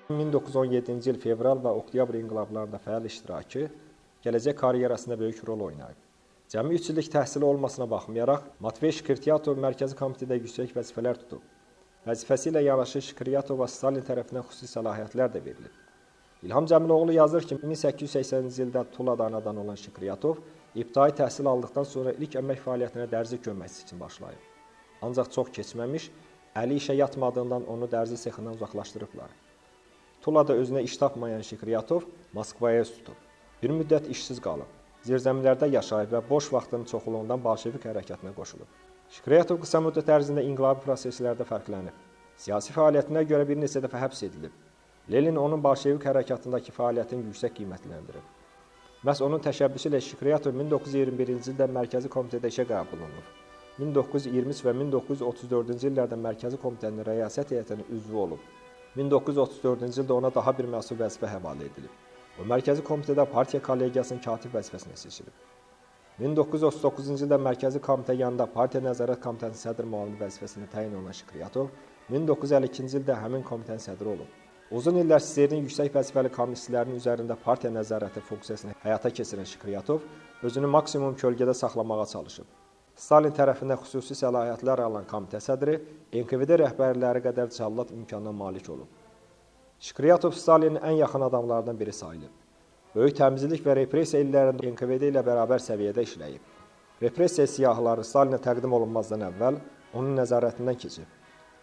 1917-ci il fevral və oktyabr inqilablarında fəal iştirakı gələcək karyerasında böyük rol oynayıb. Cəmi 3 illik təhsili olmasına baxmayaraq, Matvey Shkirtyatov mərkəzi komitədə yüksək vəzifələr tutub. Vəzifəsi ilə yanaşı Shkirtyatova Stalin tərəfindən xüsusi səlahiyyətlər də verilib. İlham Cəmiloğlu yazır ki, 1880-ci ildə Tulada anadan olan Shkirtyatov ibtidai təhsil aldıqdan sonra ilk əmək fəaliyyətinə dərzi köməkçisi üçün başlayıb. Ancaq çox keçməmiş, əli işə yatmadığından onu dərzi sexindən uzaqlaşdırıblar. Tulada özünə iş tapmayan Shkirtyatov Moskvaya üz tutub. Bir müddət işsiz qalıb. Zirzəmilərdə yaşayıb və boş vaxtının çoxluğundan Bolşevik hərəkətinə qoşulub. Shkirtyatov qısa müddət ərzində inqilabi proseslərdə fərqlənib. Siyasi fəaliyyətinə görə bir neçə dəfə həbs edilib. Lenin onun Bolşevik hərəkatındakı fəaliyyətini yüksək qiymətləndirib. Məhz onun təşəbbüsü ilə Shkirtyatov 1921-ci ildə Mərkəzi Komitədə işə qəbul olunub. 1920 və 1934-cü illərdə Mərkəzi Komitənin rəyasət heyətinin üzvü olub. 1934-cü ildə ona daha bir məsul vəzifə həvalə edilib. O, Mərkəzi Komitədə partiya kollegiyasının katib vəzifəsinə seçilib. 1939-cu ildə Mərkəzi Komitə yanında Partiya Nəzarət Komitəsinin sədr müavini vəzifəsində təyin olunan Shkirtyatov 1952-ci ildə həmin komitənin sədri olub. Uzun illər SSR-in yüksək vəzifəli kommunistlərinin üzərində partiya nəzarəti funksiyasını həyata keçirən Shkirtyatov özünü maksimum kölgədə saxlamağa çalışıb. Stalin tərəfindən xüsusi səlahiyyətlər alan komitə sədri NKVD rəhbərləri qədər cəllad imkanına malik olub. Shkirtyatov Stalinin ən yaxın adamlarından biri sayılıb. Böyük təmizlik və repressiya illərində NKVD ilə bərabər səviyyədə işləyib. Repressiya siyahıları Stalinə təqdim olunmazdan əvvəl onun nəzarətindən keçib.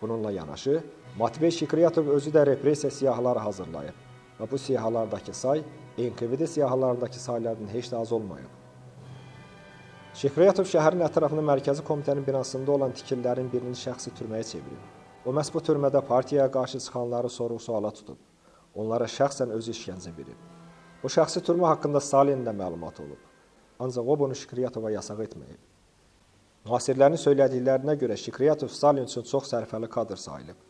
Bununla yanaşı, Matvey Shkirtyatov özü də repressiya siyahıları hazırlayıb və bu siyahılardakı say NKVD siyahılarındakı saylardan heç də az olmayıb. Shkirtyatov şəhərin ətrafında Mərkəzi Komitənin binasında olan tikililərin birini şəxsi türməyə çevirib. O, məhz bu türmədə partiyaya qarşı çıxanları sorğu-suala tutub. Onlara şəxsən özü işgəncə verib. Bu şəxsi türmə haqqında Stalinin də məlumat olub. Ancaq o, bunu Shkirtyatova yasaq etməyib. Müasirlərin söylədiklərinə görə Shkirtyatov Stalin üçün çox sərfəli kadr sayılıb.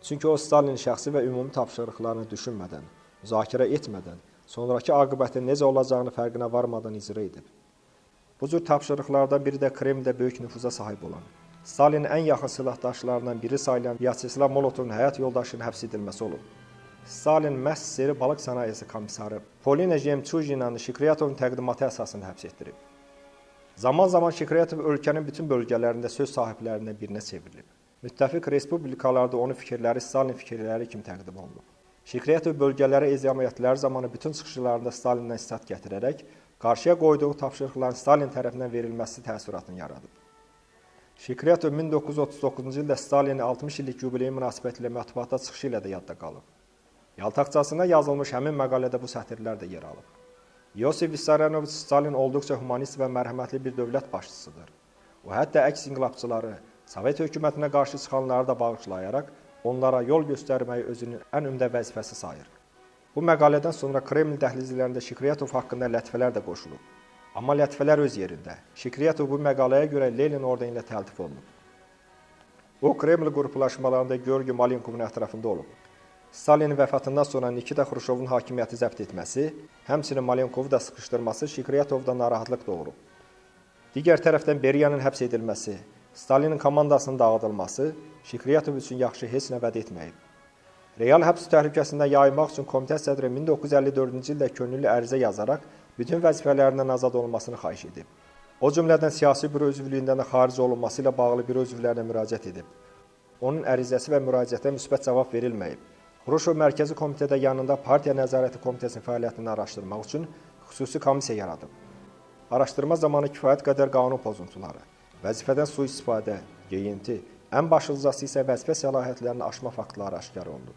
Çünki o, Stalinin şəxsi və ümumi tapşırıqlarını düşünmədən, müzakirə etmədən, sonraki aqibətin necə olacağını fərqinə varmadan icra edib. Bu cür tapşırıqlardan biri də Kremldə böyük nüfuza sahib olan, Stalinin ən yaxın silahdaşlarından biri sayılan Vyacheslav Molotovun həyat yoldaşının həbs edilməsi olub. Stalin məhz SSR Balıq Sənayesi komissarı Polina Jemtujinanı Shkirtyatovun təqdimatı əsasında həbs etdirib. Zaman-zaman Shkirtyatov ölkənin bütün bölgələrində söz sahiblərindən birinə çevrilib. Müttəfiq respublikalarda onun fikirləri Stalin fikirləri kimi təqdim olunub. Shkirtyatov bölgələrə ezamiyyətlər zamanı bütün çıxışlarında Stalindən istat gətirərək, qarşıya qoyduğu tapşırıqların Stalin tərəfindən verilməsi təəssüratını yaradıb. Shkirtyatov 1939-cu ildə Stalinin 60 illik yubileyi münasibətilə mətbuata çıxışı ilə də yadda qalıb. Yaltaqçasına yazılmış həmin məqalədə bu sətirlər də yer alıb. Yosif Vissarionoviç Stalin olduqca humanist və mərhəmətli bir dövlət başçısıdır. O, hətta əks inqilabçıları, Sovet hökumətinə qarşı çıxanları da bağışlayaraq, onlara yol göstərməyi özünün ən ümdə vəzifəsi sayır. Bu məqalədən sonra Kreml dəhlizlərində Shkirtyatov haqqında lətifələr də qoşulub. Amma lətifələr öz yerində. Shkirtyatov bu məqaləyə görə Lenin ordeni ilə təltif olunub. O, Kreml qruplaşmalarında Georgi Malenkovun ətrafında olub. Stalinin vəfatından sonra Nikita Xruşovun hakimiyyəti zəbt etməsi, həmçinin Malenkovu da sıxışdırması Shkirtyatovda narahatlıq doğurub. Digər tərəfdən Beriyanın həbs edilməsi, Stalinin komandasının dağıdılması Shkirtyatov üçün yaxşı heç nə vəd etməyib. Real həbs təhlükəsində yaymaq üçün komitə sədri 1954-cü ildə könüllü ərizə yazaraq bütün vəzifələrindən azad olunmasını xahiş edib. O cümlədən siyasi büro üzvlüyündən də xaric olunması ilə bağlı büro üzvlərinə müraciət edib. Onun ərizəsi və müraciətə müsbət cavab verilməyib. Xruşov Mərkəzi Komitədə yanında Partiya Nəzarəti Komitəsinin fəaliyyətini araşdırmaq üçün xüsusi komissiya yaradıb. Araşdırma zamanı kifayət qədər qanun pozuntuları, vəzifədən sui-istifadə, geyinti, ən başlıcası isə vəzifə səlahiyyətlərini aşma faktları aşkar olundu.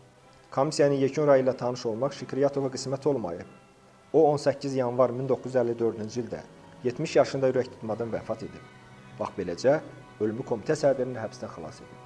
Komissiyanın yekun rayı ilə tanış olmaq Shkirtyatova qismət olmayıb. O, 18 yanvar 1954-cü ildə 70 yaşında ürək tutmadan vəfat edib. Bax beləcə, ölümü komitə sədrinin həbsdən xilas edib.